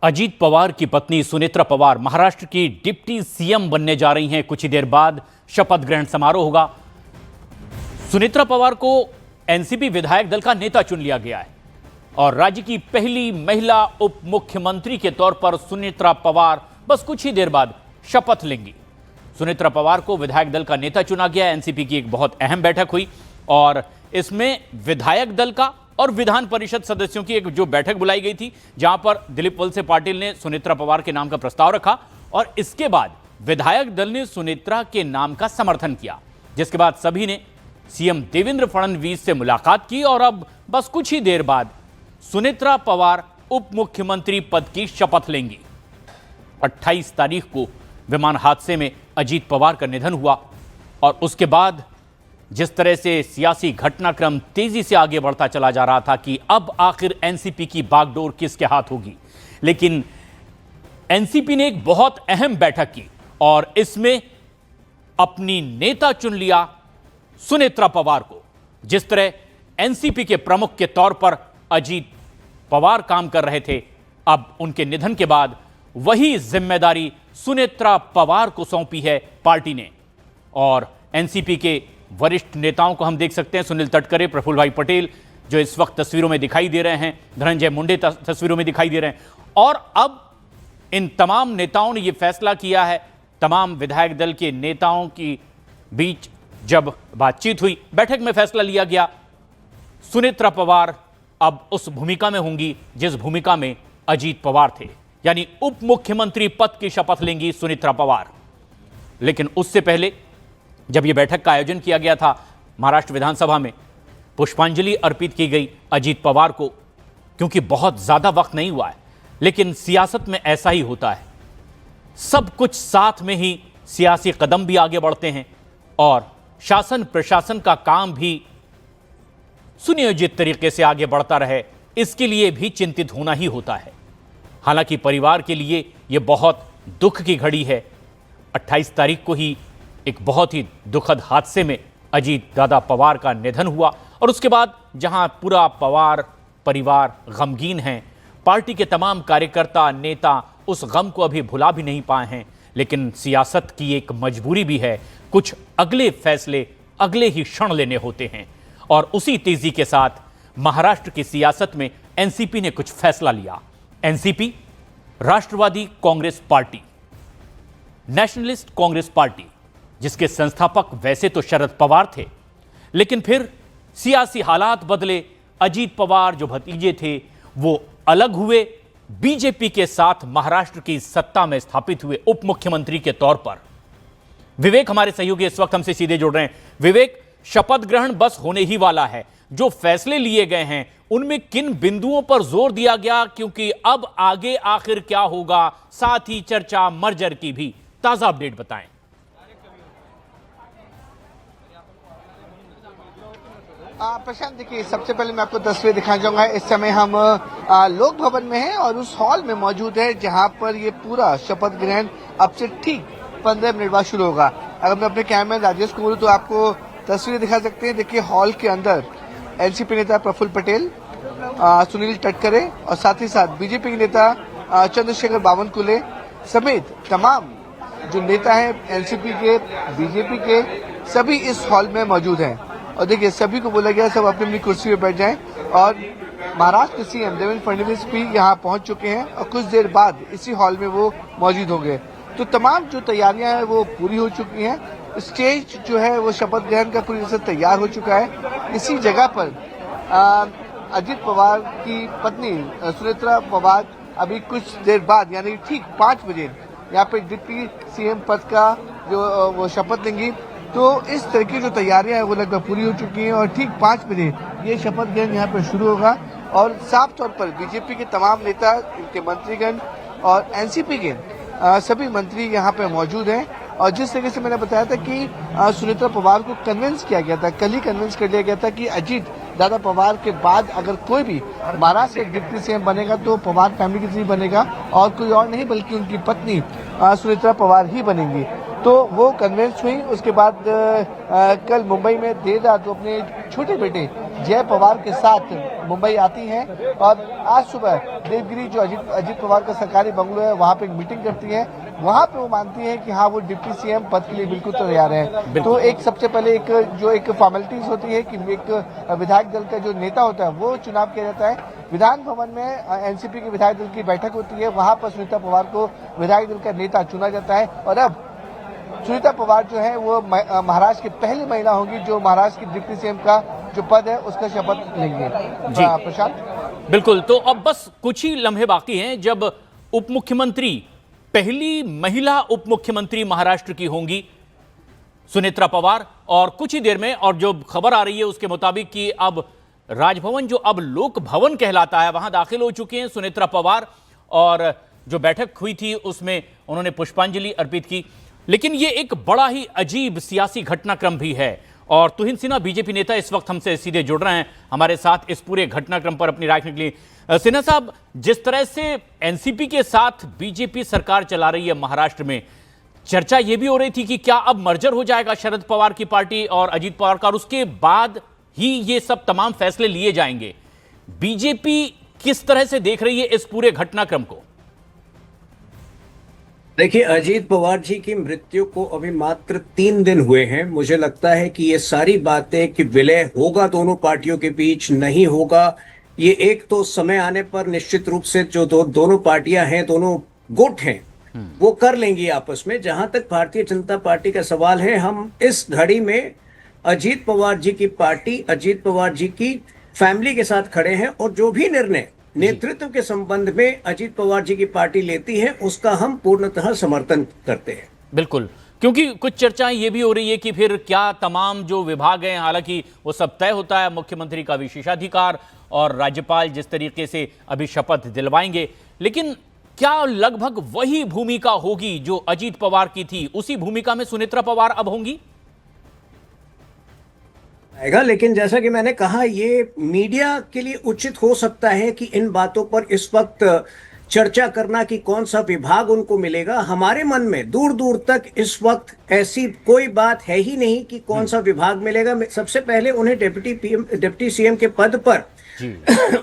अजीत पवार की पत्नी सुनेत्रा पवार महाराष्ट्र की डिप्टी सीएम बनने जा रही हैं। कुछ ही देर बाद शपथ ग्रहण समारोह होगा। सुनेत्रा पवार को एनसीपी विधायक दल का नेता चुन लिया गया है और राज्य की पहली महिला उप मुख्यमंत्री के तौर पर सुनेत्रा पवार बस कुछ ही देर बाद शपथ लेंगी। सुनेत्रा पवार को विधायक दल का नेता चुना गया। एनसीपी की एक बहुत अहम बैठक हुई और इसमें विधायक दल का और विधान परिषद सदस्यों की एक जो बैठक बुलाई गई थी, जहां पर दिलीप वलसे पाटिल ने सुनेत्रा पवार के नाम का प्रस्ताव रखा और इसके बाद विधायक दल ने सुनेत्रा के नाम का समर्थन किया, जिसके बाद सभी ने सीएम देवेंद्र फडणवीस से मुलाकात की और अब बस कुछ ही देर बाद सुनेत्रा पवार उप मुख्यमंत्री पद की शपथ लेंगी। 28 तारीख को विमान हादसे में अजीत पवार का निधन हुआ और उसके बाद जिस तरह से सियासी घटनाक्रम तेजी से आगे बढ़ता चला जा रहा था कि अब आखिर एनसीपी की बागडोर किसके हाथ होगी, लेकिन एनसीपी ने एक बहुत अहम बैठक की और इसमें अपनी नेता चुन लिया सुनेत्रा पवार को। जिस तरह एनसीपी के प्रमुख के तौर पर अजीत पवार काम कर रहे थे, अब उनके निधन के बाद वही जिम्मेदारी सुनेत्रा पवार को सौंपी है पार्टी ने। और एनसीपी के वरिष्ठ नेताओं को हम देख सकते हैं, सुनील तटकरे, प्रफुल्ल भाई पटेल जो इस वक्त तस्वीरों में दिखाई दे रहे हैं, धनंजय मुंडे तस्वीरों में दिखाई दे रहे हैं। और अब इन तमाम नेताओं ने यह फैसला किया है, तमाम विधायक दल के नेताओं की बीच जब बातचीत हुई, बैठक में फैसला लिया गया, सुनेत्रा पवार अब उस भूमिका में होंगी जिस भूमिका में अजीत पवार थे, यानी उप मुख्यमंत्री पद की शपथ लेंगी सुनेत्रा पवार। लेकिन उससे पहले जब यह बैठक का आयोजन किया गया था, महाराष्ट्र विधानसभा में पुष्पांजलि अर्पित की गई अजीत पवार को, क्योंकि बहुत ज्यादा वक्त नहीं हुआ है, लेकिन सियासत में ऐसा ही होता है, सब कुछ साथ में ही सियासी कदम भी आगे बढ़ते हैं और शासन प्रशासन का काम भी सुनियोजित तरीके से आगे बढ़ता रहे, इसके लिए भी चिंतित होना ही होता है। हालांकि परिवार के लिए यह बहुत दुख की घड़ी है। 28 तारीख को ही एक बहुत ही दुखद हादसे में अजीत दादा पवार का निधन हुआ और उसके बाद जहां पूरा पवार परिवार गमगीन है, पार्टी के तमाम कार्यकर्ता नेता उस गम को अभी भुला भी नहीं पाए हैं, लेकिन सियासत की एक मजबूरी भी है, कुछ अगले फैसले अगले ही क्षण लेने होते हैं। और उसी तेजी के साथ महाराष्ट्र की सियासत में एनसीपी ने कुछ फैसला लिया। एनसीपी राष्ट्रवादी Congress party, nationalist Congress party, जिसके संस्थापक वैसे तो शरद पवार थे, लेकिन फिर सियासी हालात बदले, अजीत पवार जो भतीजे थे वो अलग हुए, बीजेपी के साथ महाराष्ट्र की सत्ता में स्थापित हुए उप मुख्यमंत्री के तौर पर। विवेक हमारे सहयोगी इस वक्त हमसे सीधे जुड़ रहे हैं। विवेक, शपथ ग्रहण बस होने ही वाला है, जो फैसले लिए गए हैं उनमें किन बिंदुओं पर जोर दिया गया, क्योंकि अब आगे आखिर क्या होगा, साथ ही चर्चा मर्जर की भी, ताजा अपडेट बताएं। प्रशांत, देखिए, सबसे पहले मैं आपको तस्वीर दिखाना चाहूंगा। इस समय हम लोक भवन में हैं और उस हॉल में मौजूद है जहां पर ये पूरा शपथ ग्रहण अब से ठीक 15 मिनट बाद शुरू होगा। अगर मैं अपने कैमरामैन राजेश को बोलूं तो आपको तस्वीर दिखा सकते हैं। देखिए, हॉल के अंदर एनसीपी नेता प्रफुल्ल पटेल, सुनील तटकरे और साथ ही साथ बीजेपी के नेता चंद्रशेखर बावनकुले समेत तमाम जो नेता हैं एनसीपी के, बीजेपी के, सभी इस हॉल में मौजूद हैं। और देखिए, सभी को बोला गया सब अपनी अपनी कुर्सी पर बैठ जाएं और महाराष्ट्र के सीएम देवेंद्र फडणवीस भी यहां पहुंच चुके हैं और कुछ देर बाद इसी हॉल में वो मौजूद होंगे। तो तमाम जो तैयारियां हैं वो पूरी हो चुकी हैं। स्टेज जो है वो शपथ ग्रहण का पूरी तरह से तैयार हो चुका है। इसी जगह पर अजीत पवार की पत्नी सुनेत्रा पवार अभी कुछ देर बाद यानी ठीक 5 बजे यहाँ पे डिप्टी सीएम पद का जो वो शपथ लेंगी। तो इस तरह की जो तैयारियां हैं वो लगभग पूरी हो चुकी हैं और ठीक 5 बजे ये शपथ ग्रहण यहाँ पर शुरू होगा। और साफ तौर पर बीजेपी के तमाम नेता, इनके मंत्रीगण और एनसीपी के सभी मंत्री यहाँ पे मौजूद हैं। और जिस तरीके से मैंने बताया था कि सुनेत्रा पवार को कन्विंस किया गया था, कल ही कन्विंस कर दिया गया था कि अजीत दादा पवार के बाद अगर कोई भी महाराष्ट्र के डिप्टी सीएम बनेगा तो पवार फैमिली की बनेगा और कोई और नहीं बल्कि उनकी पत्नी सुनेत्रा पवार ही बनेंगी। तो वो कन्विंस हुई। उसके बाद कल मुंबई में देर रात वो अपने छोटे बेटे जय पवार के साथ मुंबई आती हैं और आज सुबह देवगिरी जो अजीत पवार का सरकारी बंगलो है वहां पे एक मीटिंग करती है। वहां पे वो मानती है कि हाँ वो डिप्टी सीएम पद के लिए बिल्कुल तैयार है। तो एक सबसे पहले एक फॉर्मेलिटीज होती है कि एक विधायक दल का जो नेता होता है वो चुनाव किया जाता है। विधान भवन में एनसीपी के विधायक दल की बैठक होती है, वहां पर सुनीता पवार को विधायक दल का नेता चुना जाता है और अब सुनीता पवार जो है वो महाराष्ट्र की पहली महिला होंगी जो महाराष्ट्र की डिप्टी सीएम का जो पद है उसका शपथ लेंगे। जी प्रशांत। बिल्कुल, तो अब बस कुछ ही लम्हे बाकी हैं जब उप मुख्यमंत्री, पहली महिला उप मुख्यमंत्री महाराष्ट्र की होंगी सुनेत्रा पवार, और कुछ ही देर में, और जो खबर आ रही है उसके मुताबिक कि अब राजभवन जो अब लोक भवन कहलाता है वहां दाखिल हो चुके हैं सुनेत्रा पवार, और जो बैठक हुई थी उसमें उन्होंने पुष्पांजलि अर्पित की। लेकिन यह एक बड़ा ही अजीब सियासी घटनाक्रम भी है और तुहिन सिन्हा बीजेपी नेता इस वक्त हमसे सीधे जुड़ रहे हैं हमारे साथ इस पूरे घटनाक्रम पर अपनी राय रखने के लिए। सिन्हा साहब, जिस तरह से एनसीपी के साथ बीजेपी सरकार चला रही है महाराष्ट्र में, चर्चा यह भी हो रही थी कि क्या अब मर्जर हो जाएगा शरद पवार की पार्टी और अजीत पवार का, और उसके बाद ही ये सब तमाम फैसले लिए जाएंगे। बीजेपी किस तरह से देख रही है इस पूरे घटनाक्रम को? देखिए, अजीत पवार जी की मृत्यु को अभी मात्र 3 दिन हुए हैं। मुझे लगता है कि ये सारी बातें कि विलय होगा दोनों पार्टियों के बीच, नहीं होगा, ये एक तो समय आने पर निश्चित रूप से जो दोनों पार्टियां हैं, दोनों गुट हैं, वो कर लेंगी आपस में। जहां तक भारतीय जनता पार्टी का सवाल है, हम इस घड़ी में अजीत पवार जी की पार्टी, अजीत पवार जी की फैमिली के साथ खड़े हैं और जो भी निर्णय नेतृत्व के संबंध में अजीत पवार जी की पार्टी लेती है उसका हम पूर्णतः समर्थन करते हैं। बिल्कुल, क्योंकि कुछ चर्चाएं ये भी हो रही है कि फिर क्या तमाम जो विभाग हैं, हालांकि वो सब तय होता है, मुख्यमंत्री का विशेषाधिकार और राज्यपाल जिस तरीके से अभी शपथ दिलवाएंगे, लेकिन क्या लगभग वही भूमिका होगी जो अजीत पवार की थी, उसी भूमिका में सुनेत्रा पवार अब होंगी? लेकिन जैसा कि मैंने कहा, ये मीडिया के लिए उचित हो सकता है कि इन बातों पर इस वक्त चर्चा करना कि कौन सा विभाग उनको मिलेगा। हमारे मन में दूर दूर तक इस वक्त ऐसी कोई बात है ही नहीं कि कौन सा विभाग मिलेगा। सबसे पहले उन्हें डिप्टी सीएम के पद पर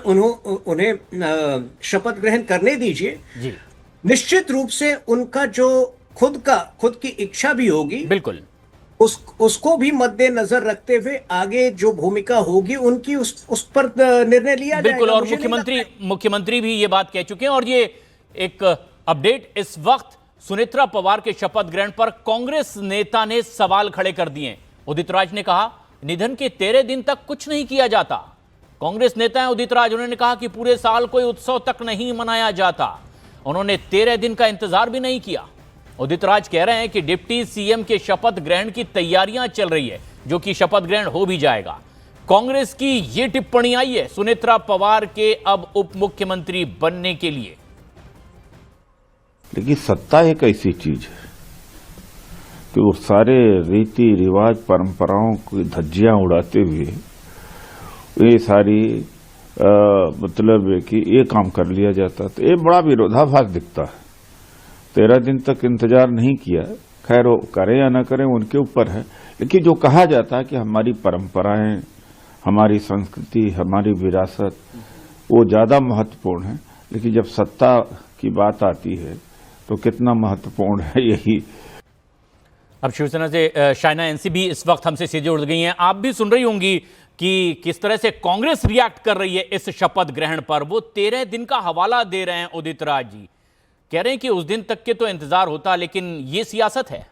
उन्हें शपथ ग्रहण करने दीजिए। निश्चित रूप से उनका जो खुद की इच्छा भी होगी, बिल्कुल उसको भी मद्देनजर रखते हुए आगे जो भूमिका होगी उनकी उस पर निर्णय लिया जाएगा। बिल्कुल, और मुख्यमंत्री भी ये बात कह चुके हैं। और ये एक अपडेट, इस वक्त सुनेत्रा पवार के शपथ ग्रहण पर कांग्रेस नेता ने सवाल खड़े कर दिए। उदित राज ने कहा निधन के 13 दिन तक कुछ नहीं किया जाता। कांग्रेस नेता है उदित राज, उन्होंने कहा कि पूरे साल कोई उत्सव तक नहीं मनाया जाता। उन्होंने 13 दिन का इंतजार भी नहीं किया। उदित राज कह रहे हैं कि डिप्टी सीएम के शपथ ग्रहण की तैयारियां चल रही है, जो कि शपथ ग्रहण हो भी जाएगा। कांग्रेस की यह टिप्पणी आई है सुनेत्रा पवार के अब उप मुख्यमंत्री बनने के लिए। लेकिन सत्ता एक ऐसी चीज है कि वो सारे रीति रिवाज परंपराओं की धज्जियां उड़ाते हुए ये सारी मतलब है कि ये काम कर लिया जाता, तो ये बड़ा विरोधाभास दिखता है। 13 दिन तक इंतजार नहीं किया, खैर वो करें या ना करें उनके ऊपर है। लेकिन जो कहा जाता है कि हमारी परंपराएं, हमारी संस्कृति, हमारी विरासत वो ज्यादा महत्वपूर्ण है, लेकिन जब सत्ता की बात आती है तो कितना महत्वपूर्ण है यही। अब शिवसेना से शाइना एनसी भी इस वक्त हमसे सीधे जुड़ गई हैं। आप भी सुन रही होंगी कि किस तरह से कांग्रेस रिएक्ट कर रही है इस शपथ ग्रहण पर। वो 13 दिन का हवाला दे रहे हैं उदित राज जी, कह रहे हैं कि उस दिन तक के तो इंतजार होता, लेकिन ये सियासत है।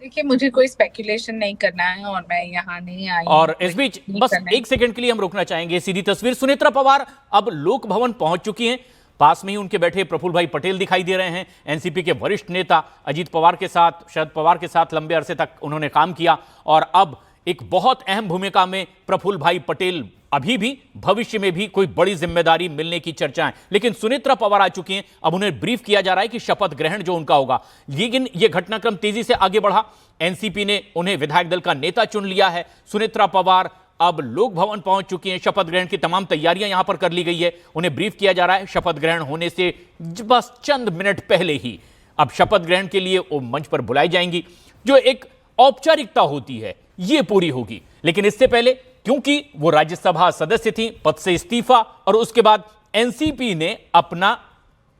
देखिए, मुझे कोई स्पेकुलेशन नहीं करना है और मैं यहाँ नहीं आई। और इस बीच बस एक सेकंड के लिए हम रुकना चाहेंगे। सीधी तस्वीर, सुनेत्रा पवार अब लोक भवन पहुंच चुकी हैं। पास में ही उनके बैठे प्रफुल्ल भाई पटेल दिखाई दे रहे हैं। एनसीपी के वरिष्ठ नेता अजीत पवार के साथ, शरद पवार के साथ लंबे अरसे तक उन्होंने काम किया और अब एक बहुत अहम भूमिका में प्रफुल्ल भाई पटेल, अभी भी भविष्य में भी कोई बड़ी जिम्मेदारी मिलने की चर्चा है। लेकिन सुनेत्रा पवार आ चुकी हैं, अब उन्हें ब्रीफ किया जा रहा है कि शपथ ग्रहण जो उनका होगा। लेकिन यह घटनाक्रम तेजी से आगे बढ़ा। एनसीपी ने उन्हें विधायक दल का नेता चुन लिया है। सुनेत्रा पवार अब लोक भवन पहुंच चुकी हैं। शपथ ग्रहण की तमाम तैयारियां यहां पर कर ली गई है। उन्हें ब्रीफ किया जा रहा है। शपथ ग्रहण होने से बस चंद मिनट पहले ही अब शपथ ग्रहण के लिए वो मंच पर बुलाई जाएंगी। जो एक औपचारिकता होती है ये पूरी होगी। लेकिन इससे पहले क्योंकि वो राज्यसभा सदस्य थी, पद से इस्तीफा और उसके बाद एनसीपी ने अपना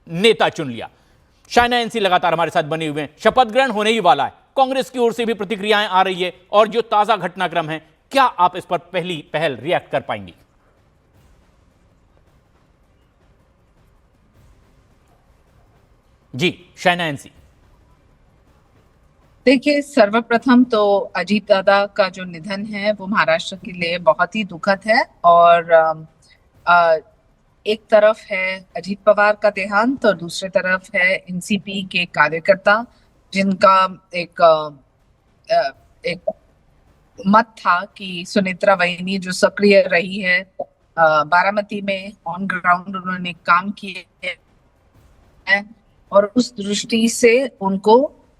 नेता चुन लिया। शाइना एनसी लगातार हमारे साथ बने हुए हैं, शपथ ग्रहण होने ही वाला है, कांग्रेस की ओर से भी प्रतिक्रियाएं आ रही है और जो ताजा घटनाक्रम है, क्या आप इस पर पहली पहल रिएक्ट कर पाएंगी? जी शाइना एनसी। देखिए, सर्वप्रथम तो अजीत दादा का जो निधन है वो महाराष्ट्र के लिए बहुत ही दुखद है। और एक तरफ है अजीत पवार का देहांत और दूसरी तरफ है एनसीपी के कार्यकर्ता, जिनका एक मत था कि सुनेत्रा वहिनी जो सक्रिय रही है बारामती में, ऑन ग्राउंड उन्होंने काम किए हैं और उस दृष्टि से उनको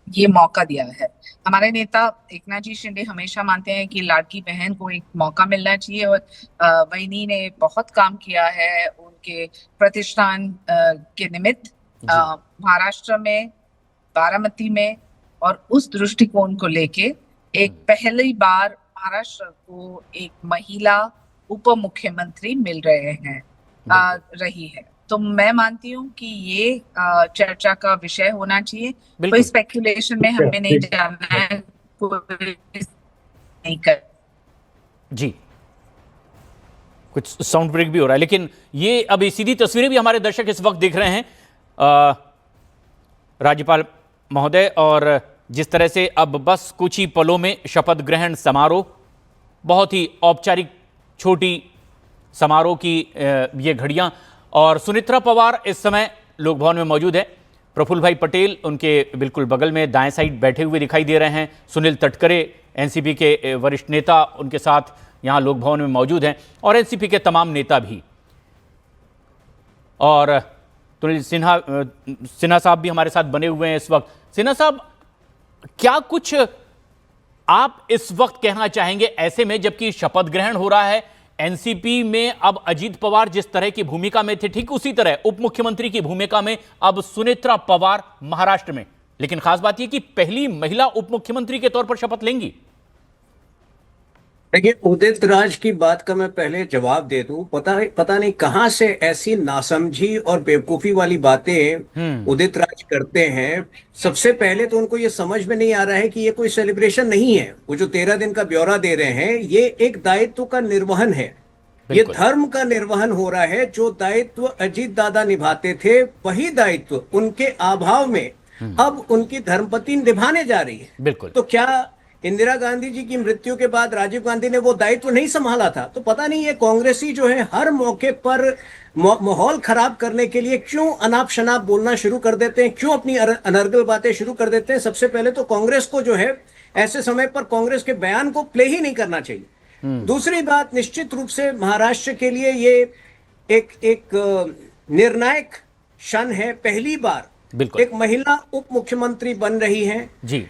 ये मौका दिया है। हमारे नेता एकनाथ जी शिंदे हमेशा मानते हैं कि लाड़की बहन को एक मौका मिलना चाहिए और वहिनी ने बहुत काम किया है उनके प्रतिष्ठान के निमित्त महाराष्ट्र में, बारामती में, और उस दृष्टिकोण को लेके एक पहली बार महाराष्ट्र को एक महिला उप मुख्यमंत्री मिल रहे हैं रही है। तो मैं मानती हूँ कि ये चर्चा का विषय होना चाहिए। कोई स्पेकुलेशन में हमें नहीं जाना है, कोई नहीं कर। जी कुछ साउंड ब्रेक भी हो रहा है, लेकिन ये अभी सीधी तस्वीरें भी हमारे दर्शक इस वक्त देख रहे हैं राज्यपाल महोदय, और जिस तरह से अब बस कुछ ही पलों में शपथ ग्रहण समारोह, बहुत ही औपचारिक छोटी समारोह की ये घड़ियां, और सुनेत्रा पवार इस समय लोक भवन में मौजूद है। प्रफुल्ल भाई पटेल उनके बिल्कुल बगल में दाएं साइड बैठे हुए दिखाई दे रहे हैं। सुनील तटकरे एनसीपी के वरिष्ठ नेता उनके साथ यहां लोक भवन में मौजूद हैं, और एनसीपी के तमाम नेता भी, और तुनिल सिन्हा साहब भी हमारे साथ बने हुए हैं इस वक्त। सिन्हा साहब, क्या कुछ आप इस वक्त कहना चाहेंगे ऐसे में जबकि शपथ ग्रहण हो रहा है? एनसीपी में अब अजीत पवार जिस तरह की भूमिका में थे, ठीक उसी तरह उप मुख्यमंत्री की भूमिका में अब सुनेत्रा पवार महाराष्ट्र में, लेकिन खास बात यह कि पहली महिला उप मुख्यमंत्री के तौर पर शपथ लेंगी। देखिए, उदित राज की बात का मैं पहले जवाब दे दूं। पता नहीं कहां से ऐसी नासमझी और बेवकूफी वाली बातें उदित राज करते हैं। सबसे पहले तो उनको ये समझ में नहीं आ रहा है कि ये कोई सेलिब्रेशन नहीं है। वो जो 13 दिन का ब्यौरा दे रहे हैं, ये एक दायित्व का निर्वहन है, ये धर्म का निर्वहन हो रहा है। जो दायित्व अजीत दादा निभाते थे, वही दायित्व उनके अभाव में अब उनकी धर्मपत्नी निभाने जा रही है। बिल्कुल। तो क्या इंदिरा गांधी जी की मृत्यु के बाद राजीव गांधी ने वो दायित्व नहीं संभाला था? तो पता नहीं ये कांग्रेसी जो है हर मौके पर माहौल खराब करने के लिए क्यों अनाप शनाप बोलना शुरू कर देते हैं, क्यों अपनी अनर्गल बातें शुरू कर देते हैं। सबसे पहले तो कांग्रेस को जो है ऐसे समय पर कांग्रेस के बयान को प्ले ही नहीं करना चाहिए। दूसरी बात, निश्चित रूप से महाराष्ट्र के लिए ये एक निर्णायक क्षण है। पहली बार एक महिला उप मुख्यमंत्री बन रही है जी,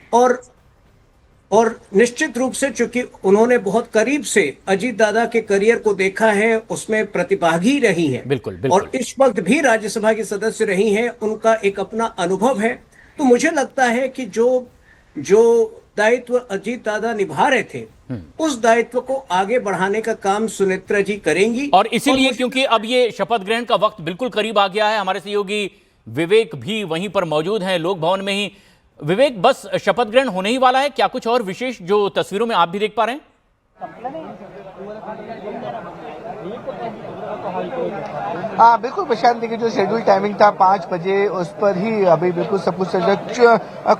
और निश्चित रूप से चूंकि उन्होंने बहुत करीब से अजीत दादा के करियर को देखा है, उसमें प्रतिभागी रही हैं, बिल्कुल। और इस वक्त भी राज्यसभा की सदस्य रही हैं, उनका एक अपना अनुभव है। तो मुझे लगता है कि जो दायित्व अजीत दादा निभा रहे थे, उस दायित्व को आगे बढ़ाने का काम सुनेत्रा जी करेंगी। और इसीलिए क्योंकि अब ये शपथ ग्रहण का वक्त बिल्कुल करीब आ गया है, हमारे सहयोगी विवेक भी वहीं पर मौजूद हैं लोक भवन में ही। विवेक, बस शपथ ग्रहण होने ही वाला है, क्या कुछ और विशेष जो तस्वीरों में आप भी देख पा रहे हैं? हाँ बिल्कुल प्रशांत, देखिए जो शेड्यूल टाइमिंग था 5 बजे, उस पर ही अभी बिल्कुल सब कुछ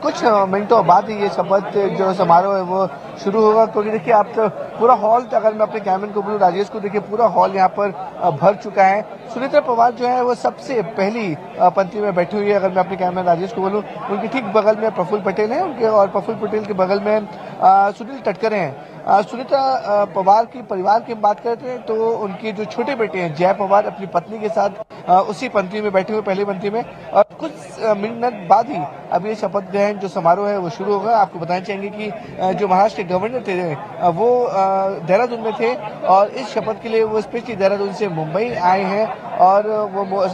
कुछ मिनटों बाद ही ये शपथ जो समारोह है वो शुरू होगा। क्योंकि देखिए आप तो पूरा हॉल, अगर मैं अपने कैमरे को बोलूँ राजेश को, देखिए पूरा हॉल यहाँ पर भर चुका है। सुनेत्रा पवार जो है वो सबसे पहली पंक्ति में बैठी हुई है। अगर मैं अपने कैमरे राजेश को बोलूँ, उनके ठीक बगल में प्रफुल्ल पटेल है उनके, और प्रफुल्ल पटेल के बगल में सुनील तटकरे हैं। सुनेत्रा पवार की परिवार की बात करते हैं तो उनके जो छोटे बेटे हैं जय पवार अपनी पत्नी के साथ उसी पंक्ति में बैठे हुए, पहली पंक्ति में, और कुछ मिनट बाद ही अब ये शपथ ग्रहण जो समारोह है वो शुरू होगा। आपको बताना चाहेंगे कि जो महाराष्ट्र के गवर्नर थे वो देहरादून में थे, और इस शपथ के लिए वो स्पेशली देहरादून से मुंबई आए हैं, और वो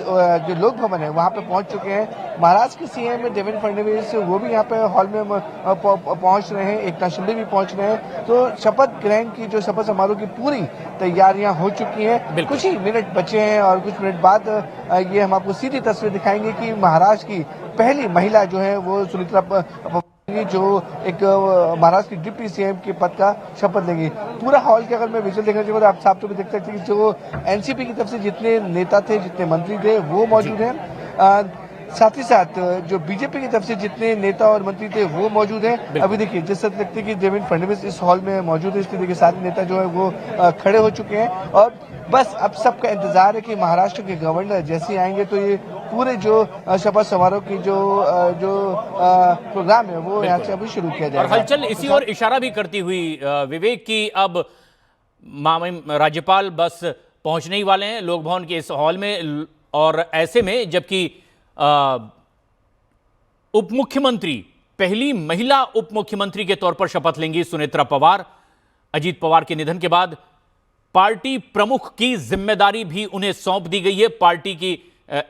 जो लोक भवन है वहाँ पे पहुँच चुके हैं। महाराष्ट्र के सीएम देवेंद्र फडणवीस वो भी यहाँ पे हॉल में पहुँच रहे हैं। एकनाथ कौशल्य भी पहुंच रहे हैं। तो शपथ ग्रहण की जो शपथ समारोह की पूरी तैयारियां हो चुकी हैं। कुछ ही मिनट बचे हैं और कुछ मिनट बाद ये हम आपको सीधी तस्वीर दिखाएंगे कि महाराष्ट्र की पहली महिला जो है वो सुनेत्रा जो एक महाराष्ट्र की डिप्टी सीएम के पद का शपथ लेंगी। पूरा हॉल के अगर मैं विजुअल देखना चाहूँ तो आप साफ तौर पर देख सकते हैं कि जो एनसीपी की तरफ से जितने नेता थे, जितने मंत्री थे वो मौजूद हैं। साथ ही साथ जो बीजेपी की तरफ से जितने नेता और मंत्री थे वो मौजूद हैं। अभी देखिए जिस तरह लगता है कि देवेंद्र फडणवीस इस हॉल में मौजूद है, इसलिए देखिए सारे नेता जो है वो खड़े हो चुके हैं और बस अब सबका इंतजार है कि महाराष्ट्र के गवर्नर जैसे आएंगे तो ये पूरे जो शपथ समारोह की जो प्रोग्राम है वो यहाँ से अभी शुरू किया जाएगा। और हलचल इसी ओर इशारा भी करती हुई विवेक की अब राज्यपाल बस पहुंचने ही वाले हैं लोक भवन के इस हॉल में। और ऐसे में जबकि उप मुख्यमंत्री, पहली महिला उप मुख्यमंत्री के तौर पर शपथ लेंगी सुनेत्रा पवार। अजीत पवार के निधन के बाद पार्टी प्रमुख की जिम्मेदारी भी उन्हें सौंप दी गई है। पार्टी की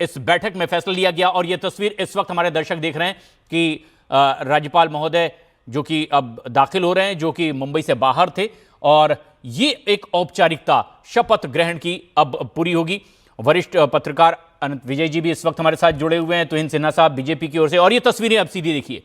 इस बैठक में फैसला लिया गया और यह तस्वीर इस वक्त हमारे दर्शक देख रहे हैं कि राज्यपाल महोदय जो कि अब दाखिल हो रहे हैं, जो कि मुंबई से बाहर थे, और ये एक औपचारिकता शपथ ग्रहण की अब पूरी होगी। वरिष्ठ पत्रकार अनंत विजय जी भी इस वक्त हमारे साथ जुड़े हुए हैं। तुहिन सिन्हा साहब बीजेपी की ओर से, और ये तस्वीरें अब सीधी देखिए।